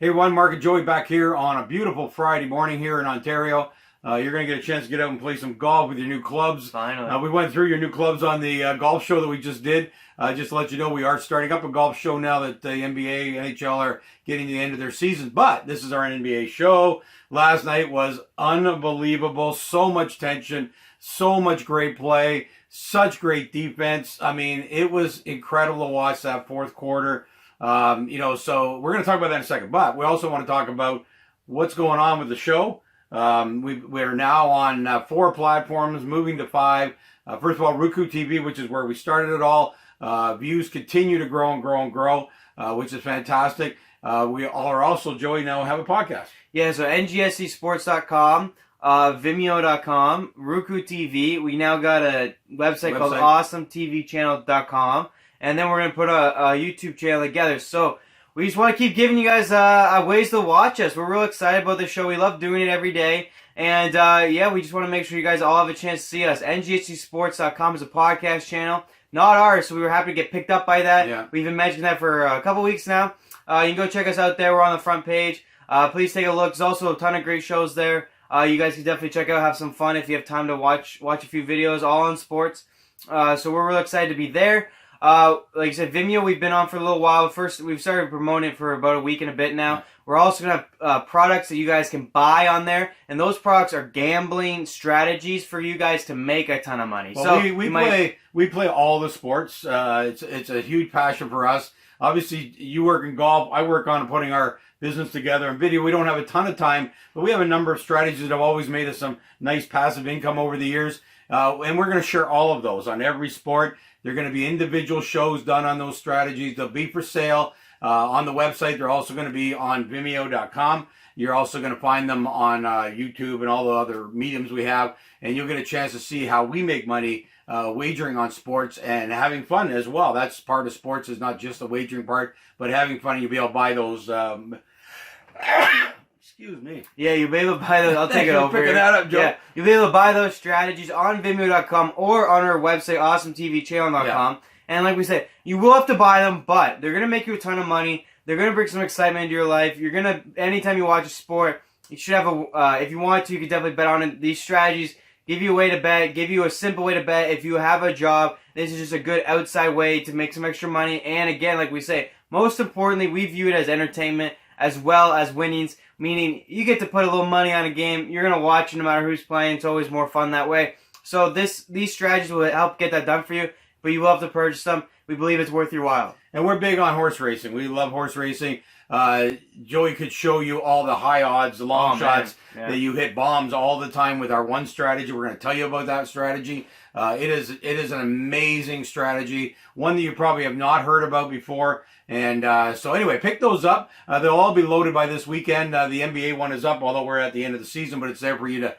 Hey everyone, Mark and Joey back here on a beautiful Friday morning here in Ontario. You're going to get a chance to get out and play some golf with your new clubs. Finally. We went through your new clubs on the golf show that we just did. Just to let you know, we are starting up a golf show now that the NBA, NHL are getting to the end of their season. But this is our NBA show. Last night was unbelievable. So much tension, so much great play, such great defense. I mean, it was incredible to watch that fourth quarter. So we're going to talk about that in a second. But we also want to talk about what's going on with the show. We're now on 4 platforms, moving to 5. First of all, Roku TV, which is where we started it all. Views continue to grow and grow and grow, which is fantastic. We are also, Joey, now have a podcast. Yeah, so ngscsports.com, vimeo.com, Roku TV. We now got a website called awesometvchannel.com. And then we're going to put a YouTube channel together. So we just want to keep giving you guys ways to watch us. We're real excited about the show. We love doing it every day. And we just want to make sure you guys all have a chance to see us. NGHCsports.com is a podcast channel, not ours. So we were happy to get picked up by that. Yeah. We've been mentioning that for a couple weeks now. You can go check us out there. We're on the front page. Please take a look. There's also a ton of great shows there. You guys can definitely check out, have some fun if you have time to watch a few videos, all on sports. So we're real excited to be there. Like I said, Vimeo, we've been on for a little while. First, we've started promoting it for about a week and a bit now. We're also going to have products that you guys can buy on there. And those products are gambling strategies for you guys to make a ton of money. Well, so we play all the sports. It's a huge passion for us. Obviously, you work in golf. I work on putting our business together in video. We don't have a ton of time, but we have a number of strategies that have always made us some nice passive income over the years. And we're going to share all of those on every sport. They're going to be individual shows done on those strategies. They'll be for sale on the website. They're also going to be on Vimeo.com. You're also going to find them on YouTube and all the other mediums we have. And you'll get a chance to see how we make money wagering on sports and having fun as well. That's part of sports, is not just the wagering part, but having fun. And you'll be able to buy those... Excuse me. Yeah, you'll be able to buy those. I'll take it over. Picking that up, Joe. Yeah, you'll be able to buy those strategies on Vimeo.com or on our website, awesometvchannel.com. Yeah. And like we said, you will have to buy them, but they're going to make you a ton of money. They're going to bring some excitement into your life. You're going to, anytime you watch a sport, you should have if you want to, you can definitely bet on it. These strategies give you a way to bet, give you a simple way to bet. If you have a job, this is just a good outside way to make some extra money. And again, like we say, most importantly, we view it as entertainment as well as winnings, meaning you get to put a little money on a game. You're going to watch it no matter who's playing. It's always more fun that way. So these strategies will help get that done for you, but you will have to purchase them. We believe it's worth your while. And we're big on horse racing. We love horse racing. Joey could show you all the high odds, the long shots that you hit bombs all the time with our one strategy. We're going to tell you about that strategy. It is an amazing strategy, one that you probably have not heard about before. And so anyway, pick those up. They'll all be loaded by this weekend. The NBA one is up, although we're at the end of the season, but it's there for you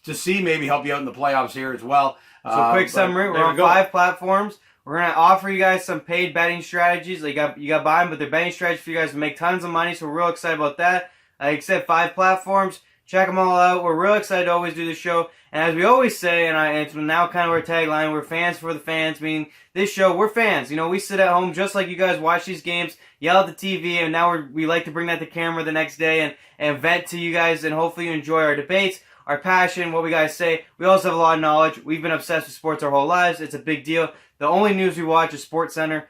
to see, maybe help you out in the playoffs here as well. So quick summary, we're on 5 platforms. We're going to offer you guys some paid betting strategies. You got to buy them, but they're betting strategies for you guys to make tons of money, so we're real excited about that. Like I said, 5 platforms. Check them all out. We're real excited to always do the show. And as we always say, and it's now kind of our tagline, we're fans for the fans, meaning this show, we're fans. You know, we sit at home just like you guys watch these games, yell at the TV, and now we like to bring that to camera the next day and vent to you guys, and hopefully you enjoy our debates, our passion, what we guys say. We also have a lot of knowledge. We've been obsessed with sports our whole lives. It's a big deal. The only news we watch is SportsCenter.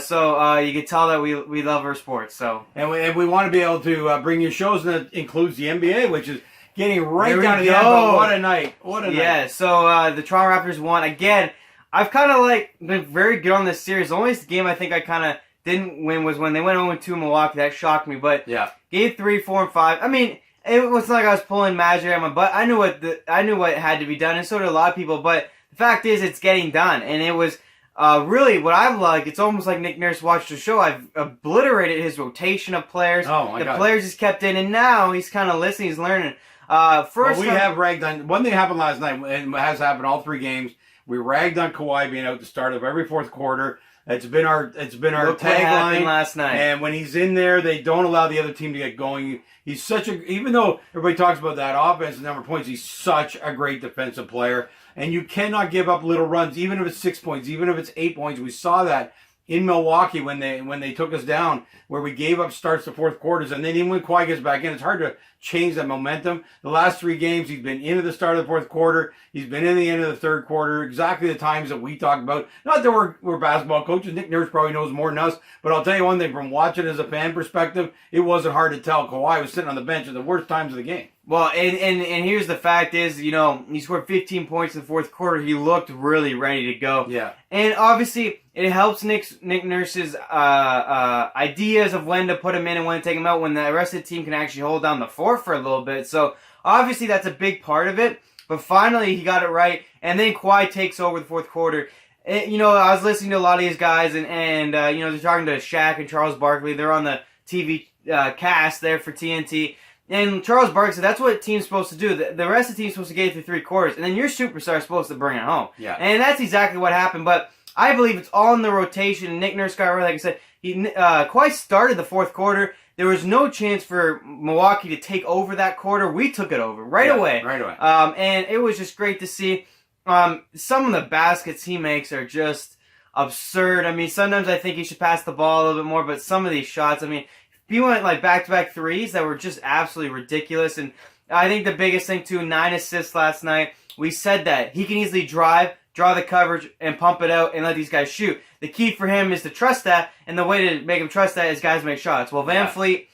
So you can tell that we love our sports. So and we want to be able to bring you shows that includes the NBA, which is getting right down to the end. What a night! What a night! Yeah. So the Toronto Raptors won again. I've kind of been very good on this series. The only game I think I kind of didn't win was when they went 0-2 in Milwaukee. That shocked me. But yeah, game 3, 4, and 5. I mean, it was like I was pulling magic out of my butt. I knew what had to be done, and so did a lot of people. But the fact is, it's getting done, and it was. Really, what I've liked, it's almost like Nick Nurse watched the show. I've obliterated his rotation of players. Oh my God. Players he's kept in, and now he's kind of listening, he's learning. We have ragged on, one thing happened last night, and it has happened all 3 games. We ragged on Kawhi being out at the start of every fourth quarter. It's been our tagline last night. And when he's in there, they don't allow the other team to get going. He's even though everybody talks about that offense and number of points, he's such a great defensive player. And you cannot give up little runs, even if it's 6 points, even if it's 8 points. We saw that in Milwaukee when they took us down, where we gave up starts to fourth quarters, and then even when Kawhi gets back in, it's hard to change that momentum. The last 3 games, he's been into the start of the fourth quarter. He's been in the end of the third quarter, exactly the times that we talked about. Not that we're basketball coaches. Nick Nurse probably knows more than us, but I'll tell you one thing, from watching as a fan perspective, it wasn't hard to tell Kawhi was sitting on the bench at the worst times of the game. Well, and here's the fact is, you know, he scored 15 points in the fourth quarter. He looked really ready to go. Yeah. And obviously, it helps Nick Nurse's ideas of when to put him in and when to take him out, when the rest of the team can actually hold down the fort for a little bit. So, obviously, that's a big part of it. But finally, he got it right. And then Kawhi takes over the fourth quarter. You know, I was listening to a lot of these guys, and you know, they're talking to Shaq and Charles Barkley. They're on the TV cast there for TNT. And Charles Barkley said that's what a team's supposed to do. The rest of the team's supposed to get it through 3 quarters, and then your superstar is supposed to bring it home. Yeah. And that's exactly what happened. But I believe it's all in the rotation. Nick Nurse got right, like I said. Kawhi started the fourth quarter. There was no chance for Milwaukee to take over that quarter. We took it over right away. Right away. And it was just great to see. Some of the baskets he makes are just absurd. I mean, sometimes I think he should pass the ball a little bit more, but some of these shots, I mean, he went like back-to-back threes that were just absolutely ridiculous. And I think the biggest thing, too, 9 assists last night. We said that. He can easily drive, draw the coverage, and pump it out and let these guys shoot. The key for him is to trust that, and the way to make him trust that is guys make shots. Well, Van Fleet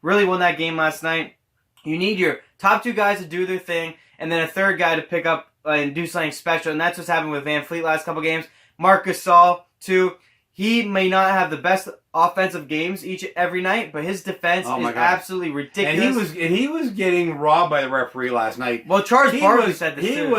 really won that game last night. You need your top 2 guys to do their thing, and then a third guy to pick up and do something special. And that's what's happened with Van Fleet last couple games. Marc Gasol, too. He may not have the best offensive games every night, but his defense is absolutely ridiculous. And he was getting robbed by the referee last night. Well, Charles Barkley said this too.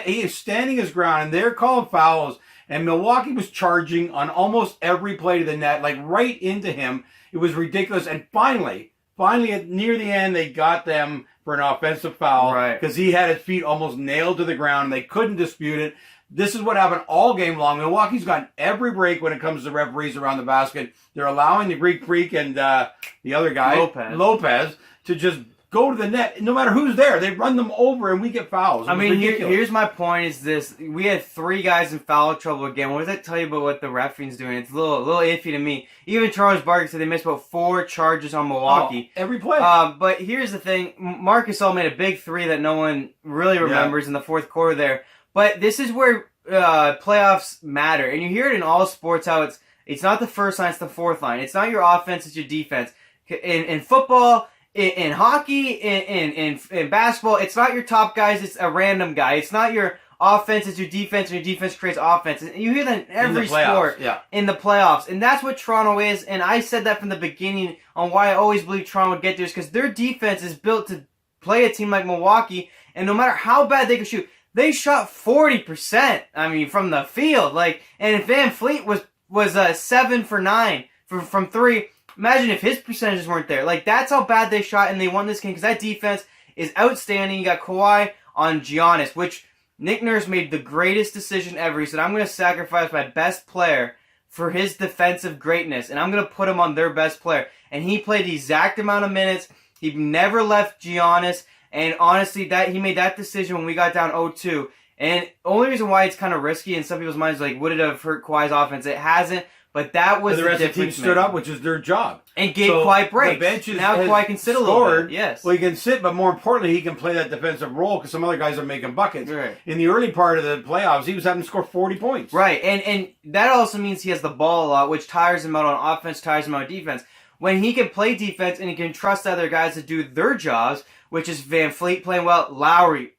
He is standing his ground, and they're calling fouls. And Milwaukee was charging on almost every play to the net, like right into him. It was ridiculous. And finally, near the end, they got them for an offensive foul because he had his feet almost nailed to the ground, and they couldn't dispute it. This is what happened all game long. Milwaukee's gotten every break when it comes to referees around the basket. They're allowing the Greek Freak and the other guy, Lopez, to just go to the net. No matter who's there, they run them over and we get fouls. I mean, here's my point is this. We had 3 guys in foul trouble again. What does that tell you about what the referee's doing? It's a little iffy to me. Even Charles Barkley said they missed about 4 charges on Milwaukee. Every play. But here's the thing. Marc Gasol made a big 3 that no one really remembers in the fourth quarter there. But this is where playoffs matter. And you hear it in all sports how it's not the first line, it's the fourth line. It's not your offense, it's your defense. In football, in hockey, in basketball, it's not your top guys, it's a random guy. It's not your offense, it's your defense, and your defense creates offense. And you hear that in every sport in the playoffs. And that's what Toronto is. And I said that from the beginning on why I always believe Toronto would get there, is because their defense is built to play a team like Milwaukee. And no matter how bad they can shoot, they shot 40%. I mean, from the field, and if Van Fleet was 7 for 9 from 3, imagine if his percentages weren't there. That's how bad they shot, and they won this game because that defense is outstanding. You got Kawhi on Giannis, which Nick Nurse made the greatest decision ever. He said, "I'm going to sacrifice my best player for his defensive greatness, and I'm going to put him on their best player." And he played the exact amount of minutes. He never left Giannis. And honestly, he made that decision when we got down 0-2. And only reason why it's kind of risky in some people's minds, would it have hurt Kawhi's offense? It hasn't. But that was the rest of the team stood up, which is their job. And gave Kawhi breaks. Now Kawhi can sit a little bit. Yes. Well, he can sit, but more importantly, he can play that defensive role because some other guys are making buckets. Right. In the early part of the playoffs, he was having to score 40 points. Right. And that also means he has the ball a lot, which tires him out on offense, tires him out on defense. When he can play defense and he can trust other guys to do their jobs, which is Van Fleet playing well. Lowry,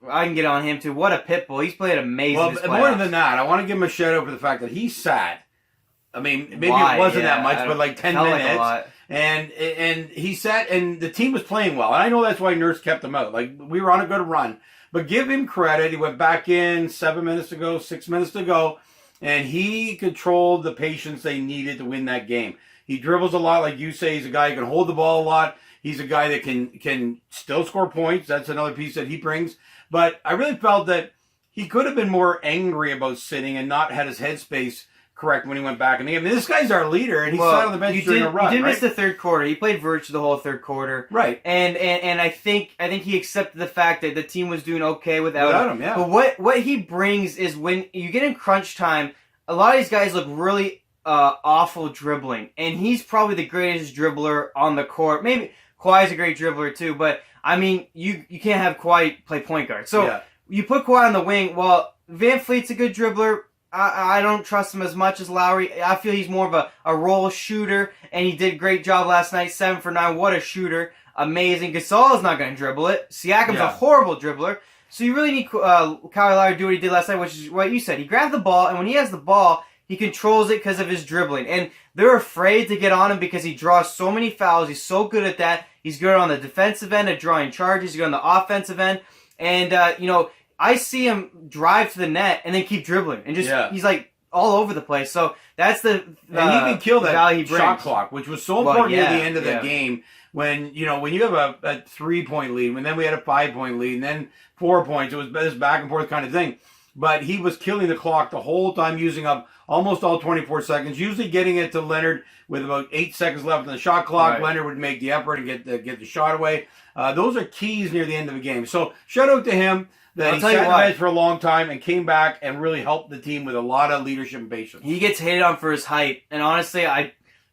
I can get on him too. What a pit bull. He's played amazing. Well, more than that, I want to give him a shout out for the fact that he sat. I mean, maybe it wasn't that much, but 10 minutes. Like and he sat, and the team was playing well. And I know that's why Nurse kept him out. We were on a good run. But give him credit. He went back in 7 minutes to go, 6 minutes to go, and he controlled the patience they needed to win that game. He dribbles a lot, like you say. He's a guy who can hold the ball a lot. He's a guy that can still score points. That's another piece that he brings. But I really felt that he could have been more angry about sitting and not had his headspace correct when he went back in the game. I mean, this guy's our leader, and he sat on the bench during a run. He did miss the third quarter. He played virtually the whole third quarter. Right. And I think he accepted the fact that the team was doing okay without him. Yeah. But what he brings is when you get in crunch time, a lot of these guys look really awful dribbling, and he's probably the greatest dribbler on the court. Maybe Kawhi's a great dribbler too, but I mean, you can't have Kawhi play point guard. So you put Kawhi on the wing. Well, Van Fleet's a good dribbler. I don't trust him as much as Lowry. I feel he's more of a roll shooter, and he did a great job last night, 7 for 9. What a shooter. Amazing. Gasol is not going to dribble it. Siakam's a horrible dribbler. So you really need Kyle Lowry to do what he did last night, which is what you said. He grabbed the ball, and when he has the ball, he controls it because of his dribbling. And they're afraid to get on him because he draws so many fouls. He's so good at that. He's good on the defensive end at drawing charges. He's good on the offensive end. And, I see him drive to the net and then keep dribbling. And he's like all over the place. So that's and he can kill that shot clock, which was so important near the end of the game. When you have a 3-point lead, and then we had a 5-point lead, and then 4 points. It was this back and forth kind of thing. But he was killing the clock the whole time, using up almost all 24 seconds, usually getting it to Leonard with about 8 seconds left on the shot clock. Right. Leonard would make the effort and get the shot away. Those are keys near the end of the game. So shout out to him that he sat in the bench for a long time and came back and really helped the team with a lot of leadership and patience. He gets hated on for his height, and honestly,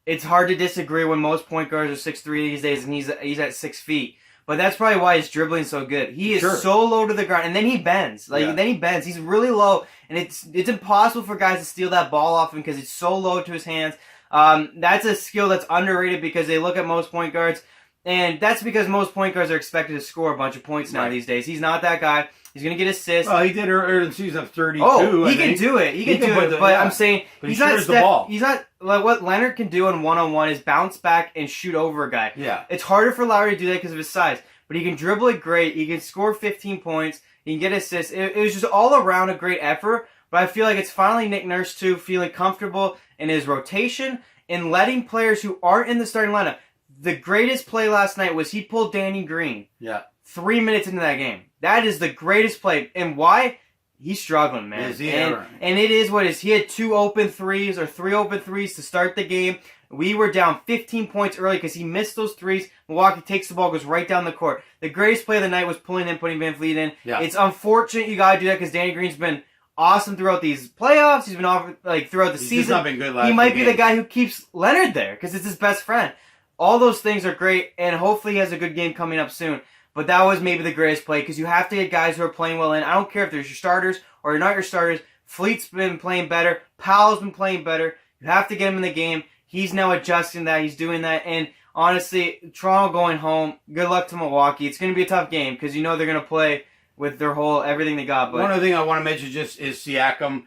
it's hard to disagree when most point guards are 6'3" these days, and he's at 6 feet. But that's probably why his dribbling's so good. He is so low to the ground, and then he bends. Then he bends. He's really low, and it's impossible for guys to steal that ball off him because it's so low to his hands. That's a skill that's underrated because they look at most point guards, and that's because most point guards are expected to score a bunch of points now these days. He's not that guy. He's going to get assists. Well, he did earlier in the season of 32. Oh, he can do it. He can do it. But I'm saying he's not the ball. He's not like what Leonard can do in one-on-one is bounce back and shoot over a guy. Yeah. It's harder for Lowry to do that because of his size. But he can dribble it great. He can score 15 points. He can get assists. It was just all around a great effort. But I feel like it's finally Nick Nurse, too, feeling comfortable in his rotation and letting players who aren't in the starting lineup. The greatest play last night was he pulled Danny Green. Yeah. 3 minutes into that game. That is the greatest play. And why? He's struggling, man. Is he and it is what it is. He had 3 open threes to start the game. We were down 15 points early because he missed those threes. Milwaukee takes the ball, goes right down the court. The greatest play of the night was pulling in, putting Van Fleet in. Yeah. It's unfortunate you got to do that because Danny Green's been awesome throughout these playoffs. He's been throughout the season. He's not been good last He might be the guy who keeps Leonard there because it's his best friend. All those things are great, and hopefully he has a good game coming up soon. But that was maybe the greatest play because you have to get guys who are playing well in. I don't care if they're your starters or you're not your starters. Fleet's been playing better. Powell's been playing better. You have to get him in the game. He's now adjusting that. He's doing that. And honestly, Toronto going home, good luck to Milwaukee. It's going to be a tough game because you know they're going to play with their everything they got. But one other thing I want to mention just is Siakam.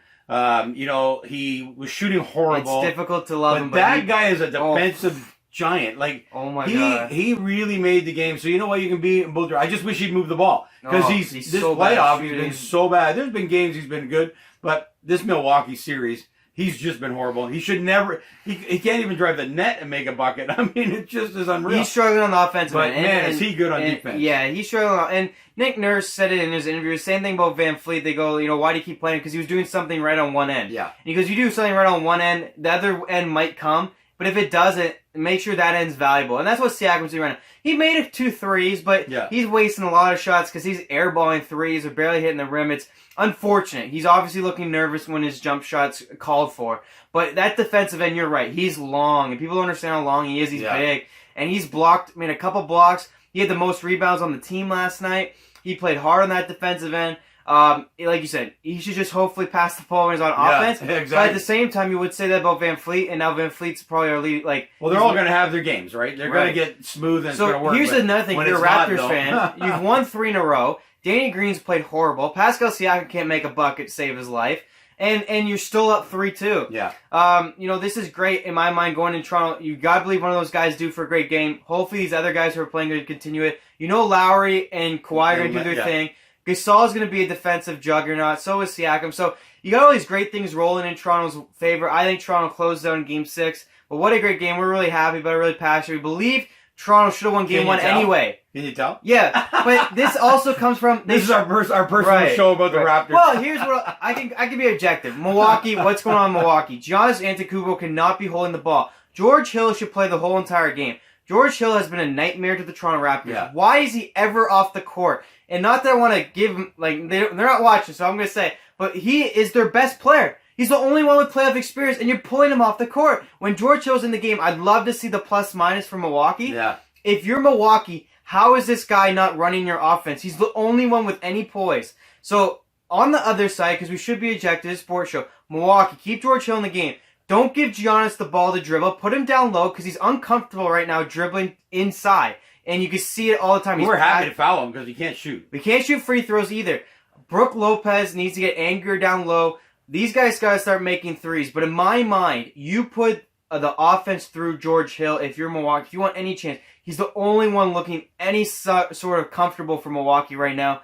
He was shooting horrible. It's difficult to love him. But that guy is a defensive giant. Oh my God. He really made the game. So you know what, you can be in both. I just wish he'd move the ball because he's this so playoff he's been so bad. There's been games he's been good, but this Milwaukee series he's just been horrible. He should never. He can't even drive the net and make a bucket. I mean, it just is unreal. He's struggling on the offensive end. But man, is he good on defense? Yeah, he's struggling. And Nick Nurse said it in his interview. Same thing about Van Fleet. They go, why do you keep playing? Because he was doing something right on one end. Yeah. And he goes, you do something right on one end, the other end might come. But if it doesn't, make sure that end's valuable. And that's what Siakam's doing right now. He made 2 threes, but he's wasting a lot of shots because he's airballing threes or barely hitting the rim. It's unfortunate. He's obviously looking nervous when his jump shot's called for. But that defensive end, you're right. He's long. And people don't understand how long he is. He's big. And he's made a couple blocks. He had the most rebounds on the team last night. He played hard on that defensive end. Like you said, he should just hopefully pass the ball when he's on offense. Exactly. But at the same time, you would say that about Van Fleet, and now Van Fleet's probably our lead. Well, they're all going to have their games, right? They're going to get smooth and it's going to work. So here's another thing. You're a Raptors fan. You've won 3 in a row. Danny Green's played horrible. Pascal Siakam can't make a bucket to save his life. And you're still up 3-2. Yeah. This is great in my mind going in Toronto. You got to believe one of those guys due for a great game. Hopefully these other guys who are playing good continue it. Lowry and Kawhi are going to do their thing. Gasol is going to be a defensive juggernaut. So is Siakam. So you got all these great things rolling in Toronto's favor. I think Toronto closed out in Game 6. But what a great game. We're really happy about it, really passionate. We believe Toronto should have won Game 1 anyway. Can you tell? Yeah, but this also comes from... This is our personal show about the Raptors. Well, here's what... I can be objective. Milwaukee, what's going on in Milwaukee? Giannis Antetokounmpo cannot be holding the ball. George Hill should play the whole entire game. George Hill has been a nightmare to the Toronto Raptors. Yeah. Why is he ever off the court? And not that I want to give him... they're not watching, so I'm going to say... But he is their best player. He's the only one with playoff experience, and you're pulling him off the court. When George Hill's in the game, I'd love to see the plus-minus for Milwaukee. Yeah. If you're Milwaukee, how is this guy not running your offense? He's the only one with any poise. So, on the other side, because we should be objective, sports show, Milwaukee, keep George Hill in the game. Don't give Giannis the ball to dribble. Put him down low because he's uncomfortable right now dribbling inside. And you can see it all the time. We're happy to foul him because he can't shoot. We can't shoot free throws either. Brook Lopez needs to get Anger down low. These guys got to start making threes. But in my mind, you put the offense through George Hill if you're Milwaukee. If you want any chance, he's the only one looking any sort of comfortable for Milwaukee right now.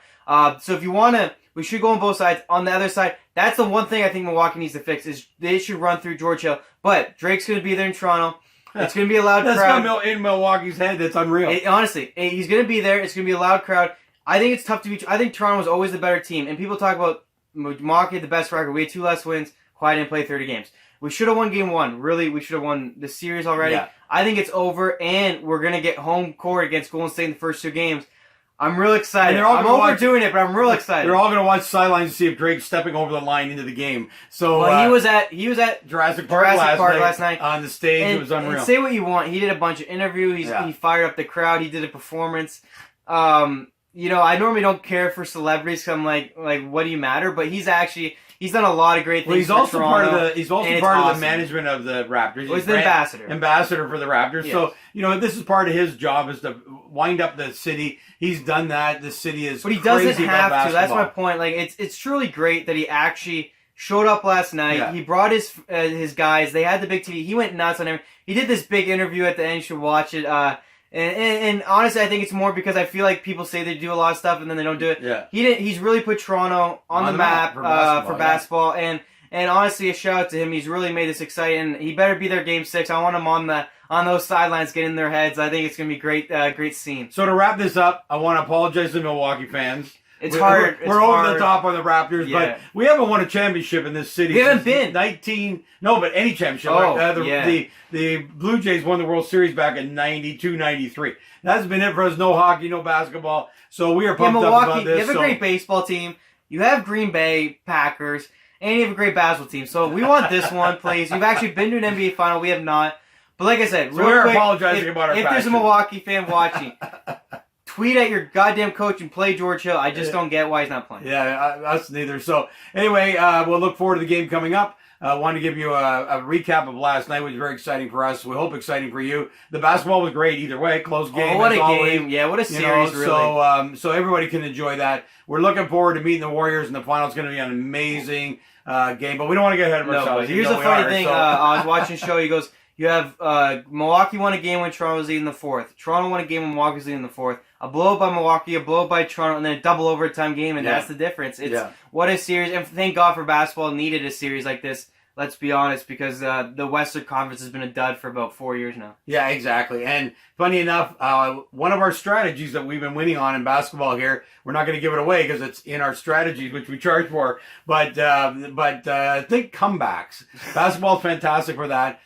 So if you want to, we should go on both sides. On the other side, that's the one thing I think Milwaukee needs to fix is they should run through George Hill. But Drake's going to be there in Toronto. It's going to be a loud crowd. That's in Milwaukee's head. That's unreal. Honestly, he's going to be there. It's going to be a loud crowd. I think it's tough to beat. I think Toronto was always the better team. And people talk about Milwaukee had the best record. We had 2 less wins. Kawhi didn't play 30 games. We should have won game 1. Really, we should have won the series already. Yeah. I think it's over, and we're going to get home court against Golden State in the first 2 games. I'm real excited. I'm overdoing it, but I'm real excited. They're all going to watch sidelines to see if Drake's stepping over the line into the game. So he was at Jurassic Park last night on the stage. It was unreal. And say what you want. He did a bunch of interviews. He fired up the crowd. He did a performance. I normally don't care for celebrities because I'm like, what do you matter? But he's done a lot of great things. Well, he's also part of awesome. the management of the Raptors. He's the ambassador for the Raptors. Yes. So this is part of his job is to wind up the city. He's done that. The city is, but he doesn't crazy have about to. That's basketball. my point. Like it's truly great that he actually showed up last night. Yeah. He brought his guys. They had the big TV. He went nuts on everything. He did this big interview at the end. You should watch it. And honestly, I think it's more because I feel like people say they do a lot of stuff and then they don't do it. Yeah. He's really put Toronto on the map for basketball. And honestly, a shout out to him. He's really made this exciting. He better be there game 6. I want him on those sidelines, getting in their heads. I think it's gonna be great scene. So to wrap this up, I want to apologize to Milwaukee fans. We're over the top on the Raptors, yeah. But we haven't won a championship in this city. We haven't been. But any championship. The Blue Jays won the World Series back in 92, 93. That's been it for us. No hockey, no basketball. So we are pumped up about this. You have a great baseball team. You have Green Bay Packers, and you have a great basketball team. So we want this one, please. You've actually been to an NBA final. We have not. But like I said, we're apologizing about our If there's a Milwaukee fan watching, tweet at your goddamn coach and play George Hill. I just don't get why he's not playing. Yeah, us neither. So anyway, we'll look forward to the game coming up. I want to give you a recap of last night, which was very exciting for us. We hope exciting for you. The basketball was great either way. Close game. Oh, what a game. Yeah, what a series, really. So everybody can enjoy that. We're looking forward to meeting the Warriors in the final. It's going to be an amazing game, but we don't want to get ahead of ourselves. Here's the funny thing. I was watching a show. He goes, you have Milwaukee won a game when Toronto was leading the 4th. Toronto won a game when Milwaukee was leading the 4th. A blow by Milwaukee, a blow by Toronto, and then a double overtime game, and that's the difference. What a series. And thank God for basketball needed a series like this. Let's be honest, because the Western Conference has been a dud for about 4 years now. Yeah, exactly. And funny enough, one of our strategies that we've been winning on in basketball here, we're not going to give it away because it's in our strategies, which we charge for. But think comebacks. Basketball's fantastic for that.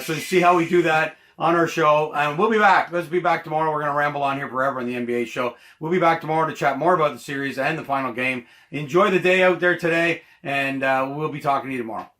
So see how we do that on our show. And we'll be back. Let's be back tomorrow. We're going to ramble on here forever on the NBA show. We'll be back tomorrow to chat more about the series and the final game. Enjoy the day out there today, and we'll be talking to you tomorrow.